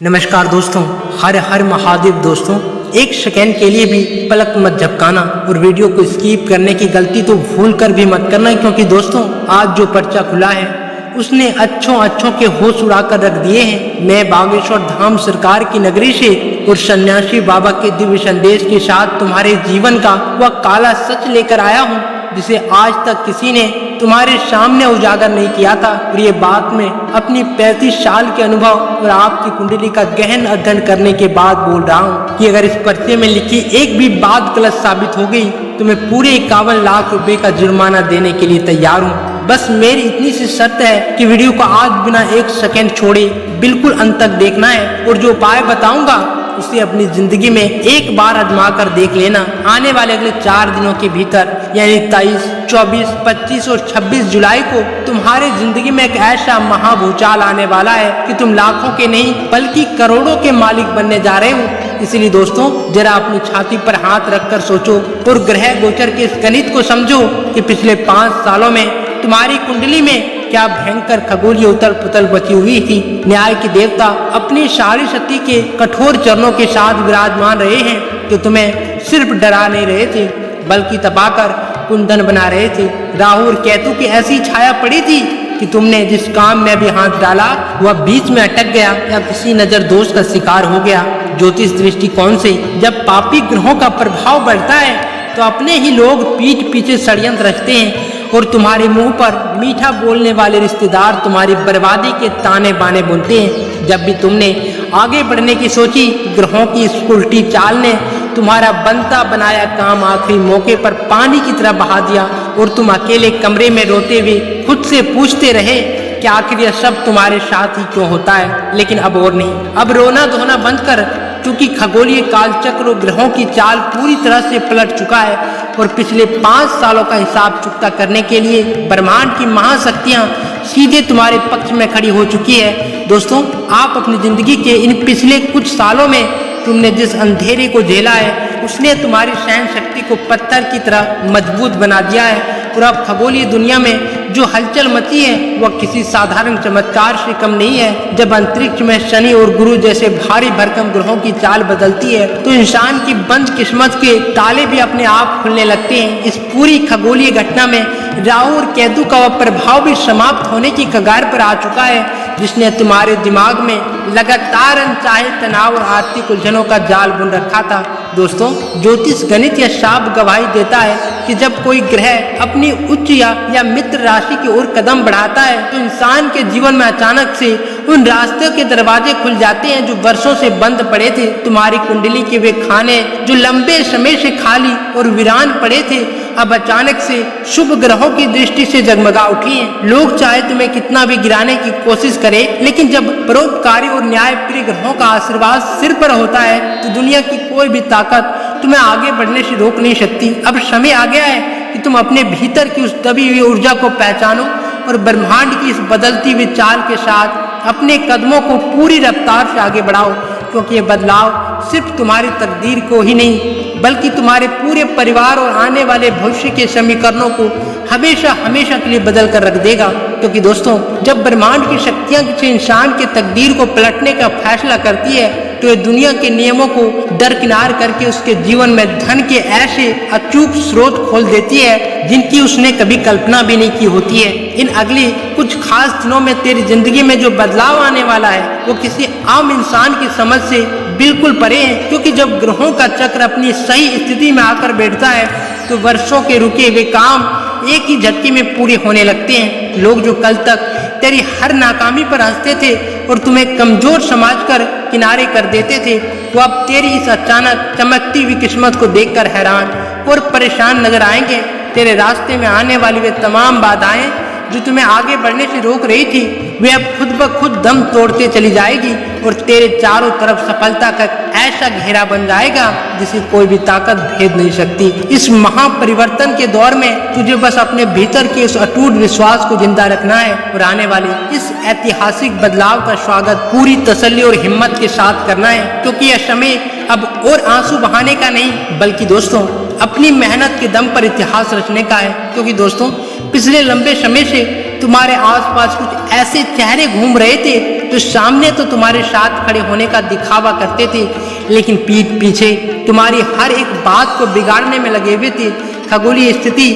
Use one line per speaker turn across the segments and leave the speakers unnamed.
नमस्कार दोस्तों, हर हर महादेव दोस्तों। एक सेकेंड के लिए भी पलक मत झपकाना और वीडियो को स्किप करने की गलती तो भूल कर भी मत करना, क्योंकि दोस्तों आज जो पर्चा खुला है उसने अच्छों के होश उड़ा कर रख दिए हैं। मैं बागेश्वर धाम सरकार की नगरी से और सन्यासी बाबा के दिव्य संदेश के साथ तुम्हारे जीवन का वह काला सच लेकर आया हूँ, जिसे आज तक किसी ने तुम्हारे सामने उजागर नहीं किया था। और ये बात मैं अपनी 35 साल के अनुभव और आपकी कुंडली का गहन अध्ययन करने के बाद बोल रहा हूँ कि अगर इस पर्चे में लिखी एक भी बात गलत साबित हो गई तो मैं पूरे 51 लाख रुपए का जुर्माना देने के लिए तैयार हूँ। बस मेरी इतनी सी शर्त है कि वीडियो को आज बिना एक सेकंड छोड़े बिल्कुल अंत तक देखना है, और जो उपाय बताऊंगा उसे अपनी जिंदगी में एक बार आजमा कर देख लेना। आने वाले अगले 4 दिनों के भीतर यानी 23, 24, 25 और 26 जुलाई को तुम्हारे जिंदगी में एक ऐसा महाभूचाल आने वाला है कि तुम लाखों के नहीं बल्कि करोड़ों के मालिक बनने जा रहे हो। इसलिए दोस्तों जरा अपनी छाती पर हाथ रखकर सोचो और ग्रह गोचर के इस गणित को समझो कि पिछले 5 सालों में तुम्हारी कुंडली में क्या भयंकर खगोलीय उथल पुथल बची हुई थी। न्याय के देवता अपनी सारी शक्ति के कठोर चरणों के साथ विराजमान रहे हैं, कि तुम्हें सिर्फ डरा नहीं रहे थे बल्कि तपाकर कुंदन बना रहे थे। राहु और केतु की ऐसी छाया पड़ी थी कि तुमने जिस काम में भी हाथ डाला वह बीच में अटक गया या किसी नजर दोष का शिकार हो गया। ज्योतिष दृष्टिकोण से जब पापी ग्रहों का प्रभाव बढ़ता है तो अपने ही लोग पीठ पीछे षड्यंत्र रचते हैं, और तुम्हारे मुंह पर मीठा बोलने वाले रिश्तेदार तुम्हारी बर्बादी के ताने बाने बोलते हैं। जब भी तुमने आगे बढ़ने की सोची, ग्रहों की इस उल्टी चाल ने तुम्हारा बनता बनाया काम आखिरी मौके पर पानी की तरह बहा दिया, और तुम अकेले कमरे में रोते हुए खुद से पूछते रहे कि आखिर यह सब तुम्हारे साथ ही क्यों होता है। लेकिन अब और नहीं, अब रोना धोना बंद कर, क्योंकि खगोलीय कालचक्र और ग्रहों की चाल पूरी तरह से पलट चुका है, और पिछले 5 सालों का हिसाब चुकता करने के लिए ब्रह्मांड की महाशक्तियां सीधे तुम्हारे पक्ष में खड़ी हो चुकी है। दोस्तों आप अपनी जिंदगी के इन पिछले कुछ सालों में तुमने जिस अंधेरे को झेला है उसने तुम्हारी सहन शक्ति को पत्थर की तरह मजबूत बना दिया है, और अब खगोलीय दुनिया में जो हलचल मची है वह किसी साधारण चमत्कार से कम नहीं है। जब अंतरिक्ष में शनि और गुरु जैसे भारी भरकम ग्रहों की चाल बदलती है तो इंसान की बंद किस्मत के ताले भी अपने आप खुलने लगते हैं। इस पूरी खगोलीय घटना में राहु और केतु का वह प्रभाव भी समाप्त होने की कगार पर आ चुका है, जिसने तुम्हारे दिमाग में लगातार अनचाहे तनाव और आर्थिक उलझनों का जाल बुन रखा था। दोस्तों ज्योतिष गणित या शास्त्र गवाही देता है कि जब कोई ग्रह अपनी उच्च या मित्र राशि की ओर कदम बढ़ाता है तो इंसान के जीवन में अचानक से उन रास्तों के दरवाजे खुल जाते हैं जो वर्षों से बंद पड़े थे। तुम्हारी कुंडली के वे खाने जो लंबे समय से खाली और वीरान पड़े थे अब अचानक से शुभ ग्रहों की दृष्टि से जगमगा उठी हैं। लोग चाहे तुम्हें कितना भी गिराने की कोशिश करे, लेकिन जब परोपकारी और न्यायप्रिय ग्रहों का आशीर्वाद सिर पर होता है तो दुनिया की कोई भी ताकत तुम्हें आगे बढ़ने से रोक नहीं सकती। अब समय आ गया है कि तुम अपने भीतर की उस दबी हुई ऊर्जा को पहचानो और ब्रह्मांड की इस बदलती हुई चाल के साथ अपने कदमों को पूरी रफ्तार से आगे बढ़ाओ, क्योंकि ये बदलाव सिर्फ तुम्हारी तकदीर को ही नहीं बल्कि तुम्हारे पूरे परिवार और आने वाले भविष्य के समीकरणों को हमेशा के लिए बदल कर रख देगा। क्योंकि दोस्तों जब ब्रह्मांड की शक्तियां किसी इंसान के तकदीर को पलटने का फैसला करती है तो ये दुनिया के नियमों को दरकिनार करके उसके जीवन में धन के ऐसे अचूक स्रोत खोल देती है जिनकी उसने कभी कल्पना भी नहीं की होती है। इन अगले कुछ खास दिनों में तेरी जिंदगी में जो बदलाव आने वाला है वो किसी आम इंसान की समझ से बिल्कुल परे है, क्योंकि जब ग्रहों का चक्र अपनी सही स्थिति में आकर बैठता है तो वर्षों के रुके हुए काम एक ही झटके में पूरे होने लगते हैं। लोग जो कल तक तेरी हर नाकामी पर हंसते थे और तुम्हें कमजोर समझकर किनारे कर देते थे, वो अब तेरी इस अचानक चमकती हुई किस्मत को देखकर हैरान और परेशान नजर आएंगे। तेरे रास्ते में आने वाली वे तमाम बाधाएं जो तुम्हें आगे बढ़ने से रोक रही थी वे अब खुद ब खुद दम तोड़ते चली जाएगी, और तेरे चारों तरफ सफलता का ऐसा घेरा बन जाएगा जिसे कोई भी ताकत भेद नहीं सकती। इस महापरिवर्तन के दौर में तुझे बस अपने भीतर के उस अटूट विश्वास को जिंदा रखना है और आने वाले इस ऐतिहासिक बदलाव का स्वागत पूरी तसल्ली और हिम्मत के साथ करना है, क्योंकि यह समय अब और आंसू बहाने का नहीं बल्कि दोस्तों अपनी मेहनत के दम पर इतिहास रचने का है। क्योंकि दोस्तों पिछले लंबे समय से तुम्हारे आसपास कुछ ऐसे चेहरे घूम रहे थे जो सामने तो तुम्हारे साथ खड़े होने का दिखावा करते थे, लेकिन पीठ पीछे तुम्हारी हर एक बात को बिगाड़ने में लगे हुए थे। खगोलीय स्थिति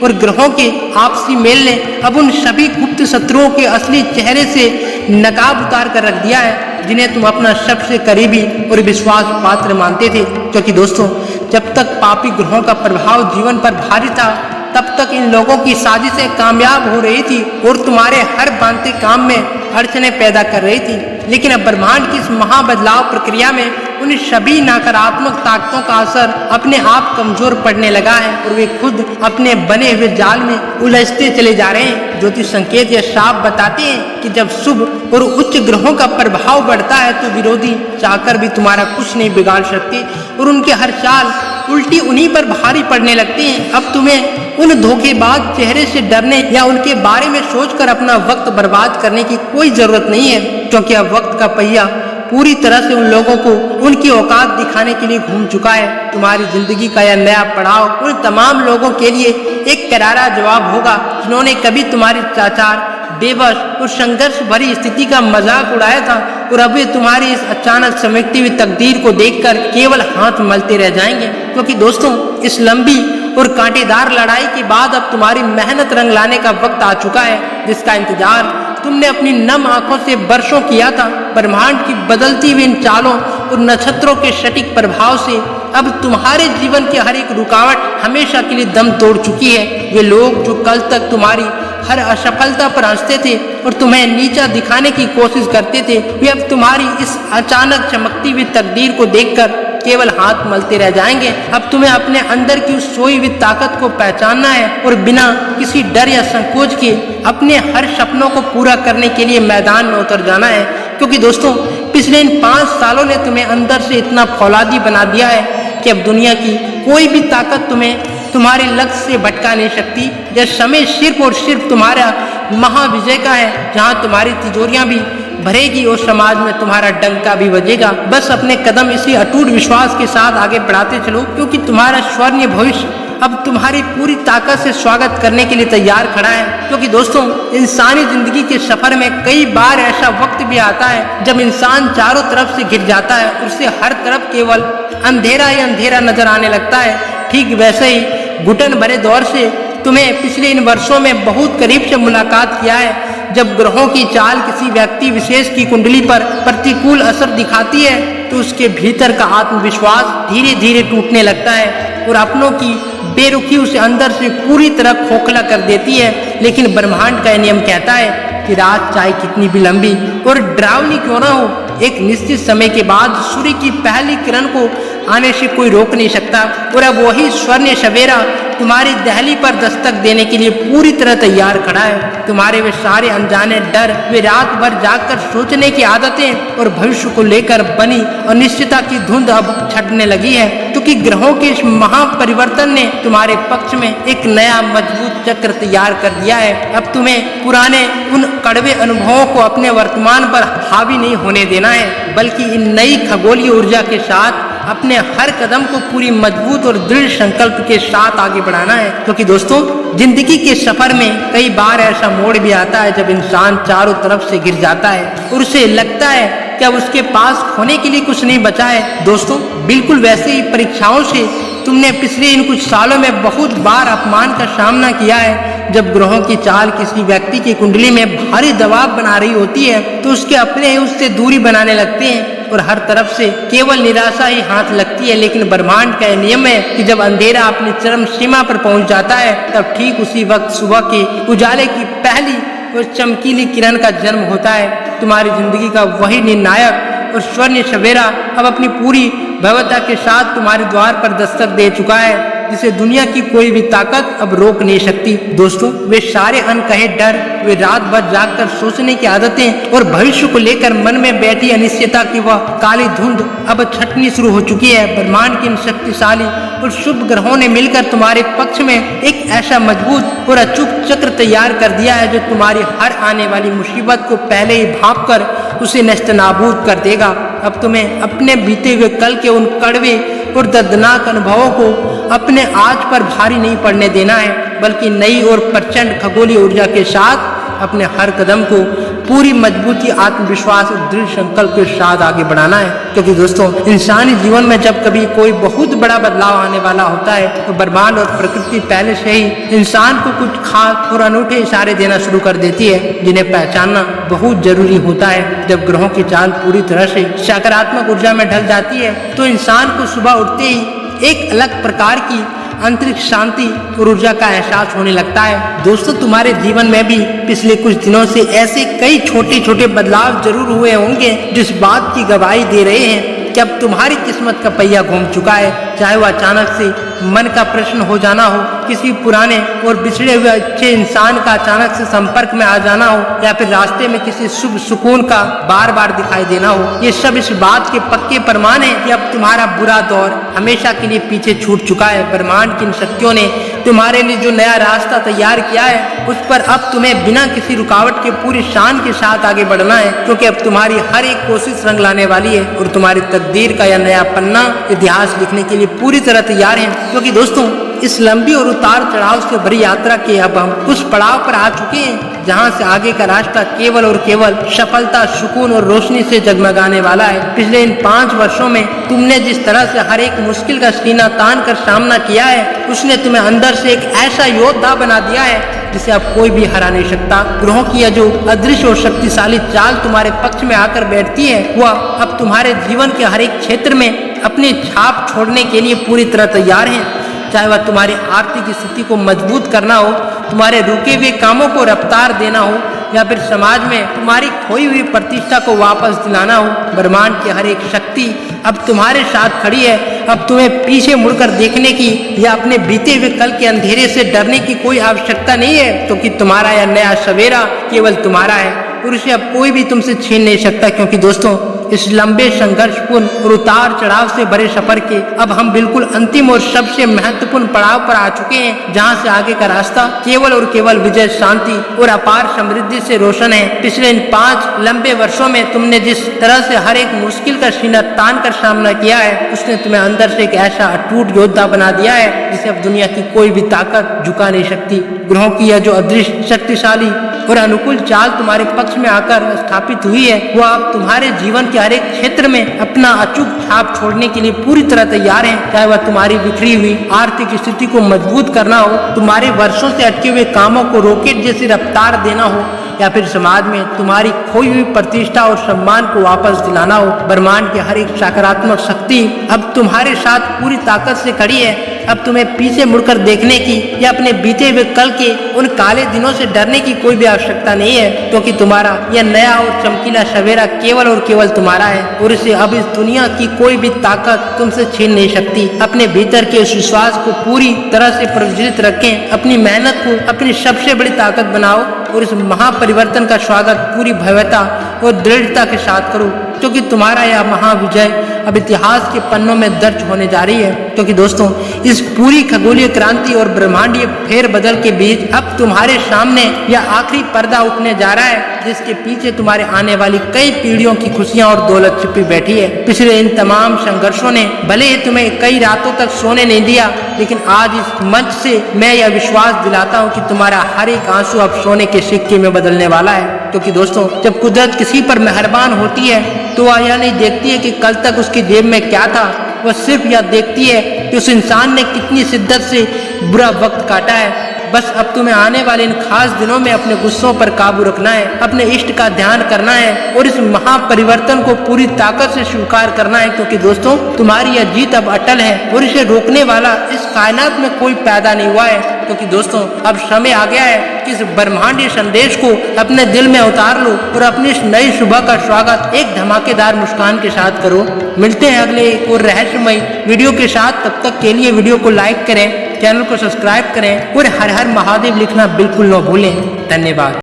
और ग्रहों के आपसी मेल ने अब उन सभी गुप्त शत्रुओं के असली चेहरे से नकाब उतार कर रख दिया है, जिन्हें तुम अपना सबसे करीबी और विश्वास पात्र मानते थे। क्योंकि दोस्तों, जब तक पापी ग्रहों का प्रभाव जीवन पर भारी था, तब तक इन लोगों की साजिशें कामयाब हो रही थी और तुम्हारे हर बनते काम में अड़चने पैदा कर रही थी। लेकिन अब ब्रह्मांड की इस महाबदलाव प्रक्रिया में उन सभी नकारात्मक ताकतों का असर अपने आप कमजोर पड़ने लगा है और वे खुद अपने बने हुए जाल में उलझते चले जा रहे हैं। ज्योतिष संकेत या साफ बताते हैं कि जब शुभ और उच्च ग्रहों का प्रभाव बढ़ता है तो विरोधी चाहकर भी तुम्हारा कुछ नहीं बिगाड़ सकते और उनके हर चाल उल्टी उन्हीं पर भारी पड़ने लगती हैं। अब तुम्हें उन धोखेबाज चेहरे से डरने या उनके बारे में सोचकर अपना वक्त बर्बाद करने की कोई जरूरत नहीं है, क्योंकि अब वक्त का पहिया पूरी तरह से उन लोगों को उनकी औकात दिखाने के लिए घूम चुका है। तुम्हारी जिंदगी का यह नया पड़ाव उन तमाम लोगों के लिए एक करारा जवाब होगा जिन्होंने कभी तुम्हारी चाचार, बेबस और संघर्ष भरी स्थिति का मजाक उड़ाया था और अब वे तुम्हारी इस अचानक चमकती हुई तकदीर को देखकर केवल हाथ मलते रह जाएंगे। क्योंकि दोस्तों, इस लंबी और कांटेदार लड़ाई के बाद अब तुम्हारी मेहनत रंग लाने का वक्त आ चुका है, जिसका इंतजार तुमने अपनी नम आंखों से वर्षों किया था। ब्रह्मांड की बदलती हुई इन चालों और नक्षत्रों के सटीक प्रभाव से अब तुम्हारे जीवन की हर एक रुकावट हमेशा के लिए दम तोड़ चुकी है। वे लोग जो कल तक तुम्हारी हर असफलता पर हंसते थे और तुम्हें नीचा दिखाने की कोशिश करते थे, वे अब तुम्हारी इस अचानक चमकती हुई तकदीर को देखकर केवल हाथ मलते रह जाएंगे। अब तुम्हें अपने अंदर की उस सोई हुई ताकत को पहचानना है और बिना किसी डर या संकोच के अपने हर सपनों को पूरा करने के लिए मैदान में उतर जाना है। क्योंकि दोस्तों, पिछले इन 5 सालों ने तुम्हें अंदर से इतना फौलादी बना दिया है कि अब दुनिया की कोई भी ताकत तुम्हें तुम्हारे लक्ष्य से भटका नहीं सकती। यह समय सिर्फ और सिर्फ तुम्हारा महाविजय का है, जहां तुम्हारी तिजोरियां भी भरेगी और समाज में तुम्हारा डंका भी बजेगा। बस अपने कदम इसी अटूट विश्वास के साथ आगे बढ़ाते चलो, क्योंकि तुम्हारा स्वर्णीय भविष्य अब तुम्हारी पूरी ताकत से स्वागत करने के लिए तैयार खड़ा है। क्योंकि दोस्तों, इंसानी जिंदगी के सफर में कई बार ऐसा वक्त भी आता है जब इंसान चारों तरफ से घिर जाता है, उससे हर तरफ केवल अंधेरा ही अंधेरा नजर आने लगता है। ठीक वैसे ही घुटन भरे दौर से तुम्हें पिछले इन वर्षों में बहुत करीब से मुलाकात किया है, जब ग्रहों की चाल किसी व्यक्ति विशेष की कुंडली पर प्रतिकूल असर दिखाती है तो उसके भीतर का आत्मविश्वास धीरे धीरे टूटने लगता है और अपनों की बेरुखी उसे अंदर से पूरी तरह खोखला कर देती है। लेकिन ब्रह्मांड का नियम कहता है कि रात चाहे कितनी भी लंबी और डरावनी क्यों ना हो, एक निश्चित समय के बाद सूर्य की पहली किरण को आने से कोई रोक नहीं सकता। और अब वही स्वर्ण सवेरा तुम्हारी दहली पर दस्तक देने के लिए पूरी तरह तैयार खड़ा है। तुम्हारे वे सारे अनजाने डर, वे रात भर जागकर सोचने की आदतें और भविष्य को लेकर बनी अनिश्चितता की धुंध अब छटने लगी है, क्योंकि ग्रहों के इस महापरिवर्तन ने तुम्हारे पक्ष में एक नया मजबूत चक्र तैयार कर दिया है। अब तुम्हें पुराने उन कड़वे अनुभवों को अपने वर्तमान पर हावी नहीं होने देना है, बल्कि इन नई खगोलीय ऊर्जा के साथ अपने हर कदम को पूरी मजबूत और दृढ़ संकल्प के साथ आगे बढ़ाना है। क्योंकि दोस्तों, जिंदगी के सफर में कई बार ऐसा मोड़ भी आता है जब इंसान चारों तरफ से घिर जाता है और उसे लगता है कि अब उसके पास खोने के लिए कुछ नहीं बचा है। दोस्तों, बिल्कुल वैसे ही परीक्षाओं से तुमने पिछले इन कुछ सालों में बहुत बार अपमान का सामना किया है। जब ग्रहों की चाल किसी व्यक्ति की कुंडली में भारी दबाव बना रही होती है तो उसके अपने ही उससे दूरी बनाने लगते हैं और हर तरफ से केवल निराशा ही हाथ लगती है। लेकिन ब्रह्मांड का नियम है कि जब अंधेरा अपनी चरम सीमा पर पहुंच जाता है, तब ठीक उसी वक्त सुबह के उजाले की पहली और चमकीली किरण का जन्म होता है। तुम्हारी जिंदगी का वही निर्णायक और स्वर्ण सवेरा अब अपनी पूरी भव्यता के साथ तुम्हारे द्वार पर दस्तक दे चुका है, जिसे दुनिया की कोई भी ताकत अब रोक नहीं सकती। दोस्तों, वे सारे अनकहे डर, वे रात भर जागकर सोचने की आदतें और भविष्य को लेकर मन में बैठी अनिश्चितता की वह काली धुंध अब छटनी शुरू हो चुकी है। ब्रह्मांड के इन शक्तिशाली और शुभ ग्रहों ने मिलकर तुम्हारे पक्ष में एक ऐसा मजबूत और अचूक चक्र तैयार कर दिया है जो तुम्हारी हर आने वाली मुसीबत को पहले ही भांप कर उसे नष्टनाबूद कर देगा। अब तुम्हें अपने बीते हुए कल के उन कड़वे और दर्दनाक अनुभवों को अपने आज पर भारी नहीं पड़ने देना है, बल्कि नई और प्रचंड खगोलीय ऊर्जा के साथ अपने हर कदम को पूरी मजबूती, आत्मविश्वास और दृढ़ संकल्प के साथ आगे बढ़ाना है। क्योंकि दोस्तों, इंसानी जीवन में जब कभी कोई बहुत बड़ा बदलाव आने वाला होता है तो ब्रह्मांड और प्रकृति पहले से ही इंसान को कुछ खास और अनूठे इशारे देना शुरू कर देती है, जिन्हें पहचानना बहुत जरूरी होता है। जब ग्रहों की चाल पूरी तरह से सकारात्मक ऊर्जा में ढल जाती है तो इंसान को सुबह उठते ही एक अलग प्रकार की अंतरिक्ष शांति और ऊर्जा का एहसास होने लगता है। दोस्तों, तुम्हारे जीवन में भी पिछले कुछ दिनों से ऐसे कई छोटे छोटे बदलाव जरूर हुए होंगे जिस बात की गवाही दे रहे हैं कि अब तुम्हारी किस्मत का पहिया घूम चुका है। चाहे वह अचानक से मन का प्रश्न हो जाना हो, किसी पुराने और बिछड़े हुए अच्छे इंसान का अचानक से संपर्क में आ जाना हो, या फिर रास्ते में किसी शुभ सुकून का बार बार दिखाई देना हो, ये सब इस बात के पक्के प्रमाण है कि अब तुम्हारा बुरा दौर हमेशा के लिए पीछे छूट चुका है। ब्रह्मांड की इन शक्तियों ने तुम्हारे लिए जो नया रास्ता तैयार किया है उस पर अब तुम्हें बिना किसी रुकावट के पूरी शान के साथ आगे बढ़ना है, क्योंकि अब तुम्हारी हर एक कोशिश रंग लाने वाली है और तुम्हारी तकदीर का यह नया पन्ना इतिहास लिखने के लिए पूरी तरह तैयार है। क्योंकि दोस्तों, इस लंबी और उतार चढ़ाव से भरी यात्रा के अब हम उस पड़ाव पर आ चुके हैं जहां से आगे का रास्ता केवल और केवल सफलता, सुकून और रोशनी से जगमगाने वाला है। पिछले इन 5 वर्षों में तुमने जिस तरह से हर एक मुश्किल का सीना तान कर सामना किया है, उसने तुम्हें अंदर से एक ऐसा योद्धा बना दिया है जिसे अब कोई भी हरा नहीं सकता। ग्रहों की यह जो अदृश्य और शक्तिशाली चाल तुम्हारे पक्ष में आकर बैठती है, वह अब तुम्हारे जीवन के हर एक क्षेत्र में अपनी छाप छोड़ने के लिए पूरी तरह तैयार है। चाहे वह तुम्हारी आर्थिक स्थिति को मजबूत करना हो, तुम्हारे रुके हुए कामों को रफ्तार देना हो, या फिर समाज में तुम्हारी खोई हुई प्रतिष्ठा को वापस दिलाना हो, ब्रह्मांड की हर एक शक्ति अब तुम्हारे साथ खड़ी है। अब तुम्हें पीछे मुड़कर देखने की या अपने बीते हुए कल के अंधेरे से डरने की कोई आवश्यकता नहीं है, क्योंकि तुम्हारा यह नया सवेरा केवल तुम्हारा है और उसे अब कोई भी तुमसे छीन नहीं सकता। क्योंकि दोस्तों, इस लंबे संघर्षपूर्ण और उतार चढ़ाव से भरे सफर के अब हम बिल्कुल अंतिम और सबसे महत्वपूर्ण पड़ाव पर आ चुके हैं, जहां से आगे का रास्ता केवल और केवल विजय, शांति और अपार समृद्धि से रोशन है। पिछले इन 5 लंबे वर्षों में तुमने जिस तरह से हर एक मुश्किल का सीना तान कर सामना किया है, उसने तुम्हें अंदर से एक ऐसा अटूट योद्धा बना दिया है जिसे अब दुनिया की कोई भी ताकत झुका नहीं सकती। ग्रहों की यह जो अदृश्य, शक्तिशाली और अनुकूल चाल तुम्हारे पक्ष में आकर स्थापित हुई है, वह अब तुम्हारे जीवन के हर एक क्षेत्र में अपना अचूक छाप छोड़ने के लिए पूरी तरह तैयार है। चाहे वह तुम्हारी बिखरी हुई आर्थिक स्थिति को मजबूत करना हो, तुम्हारे वर्षों से अटके हुए कामों को रॉकेट जैसी रफ्तार देना हो, या फिर समाज में तुम्हारी खोई हुई प्रतिष्ठा और सम्मान को वापस दिलाना हो, ब्रह्मांड की हर एक सकारात्मक शक्ति अब तुम्हारे साथ पूरी ताकत से खड़ी है। अब तुम्हें पीछे मुड़कर देखने की या अपने बीते हुए कल के उन काले दिनों से डरने की कोई भी आवश्यकता नहीं है, क्योंकि तुम्हारा यह नया और चमकीला सवेरा केवल और केवल तुम्हारा है और इसे अब इस दुनिया की कोई भी ताकत तुमसे छीन नहीं सकती। अपने भीतर के उस विश्वास को पूरी तरह से प्रज्वलित रखें, अपनी मेहनत को अपनी सबसे बड़ी ताकत बनाओ और इस महापरिवर्तन का स्वागत पूरी भव्यता और दृढ़ता के साथ करो, क्योंकि तुम्हारा यह महाविजय अब इतिहास के पन्नों में दर्ज होने जा रही है। क्योंकि दोस्तों, इस पूरी खगोलीय क्रांति और ब्रह्मांडीय फेरबदल के बीच अब तुम्हारे सामने यह आखिरी पर्दा उठने जा रहा है, जिसके पीछे तुम्हारे आने वाली कई पीढ़ियों की खुशियां और दौलत छिपी बैठी है। पिछले इन तमाम संघर्षों ने भले ही तुम्हें कई रातों तक सोने नहीं दिया, लेकिन आज इस मंच से मैं यह विश्वास दिलाता हूँ कि तुम्हारा हर एक आंसू अब सोने के सिक्के में बदलने वाला है। क्योंकि दोस्तों, जब कुदरत किसी पर मेहरबान होती है तो वह यह नहीं देखती है कि कल तक उसकी जेब में क्या था, वह सिर्फ यह देखती है कि उस इंसान ने कितनी शिद्दत से बुरा वक्त काटा है। बस अब तुम्हें आने वाले इन खास दिनों में अपने गुस्सों पर काबू रखना है, अपने इष्ट का ध्यान करना है और इस महापरिवर्तन को पूरी ताकत से स्वीकार करना है। क्योंकि दोस्तों, तुम्हारी यह जीत अब अटल है और इसे रोकने वाला इस कायनात में कोई पैदा नहीं हुआ है। क्योंकि दोस्तों, अब समय आ गया है कि इस ब्रह्मांडीय संदेश को अपने दिल में उतार लो और अपनी इस नई सुबह का स्वागत एक धमाकेदार मुस्कान के साथ करो। मिलते हैं अगले एक और रहस्यमय वीडियो के साथ। तब तक के लिए वीडियो को लाइक करें, चैनल को सब्सक्राइब करें और हर हर महादेव लिखना बिल्कुल न भूलें। धन्यवाद।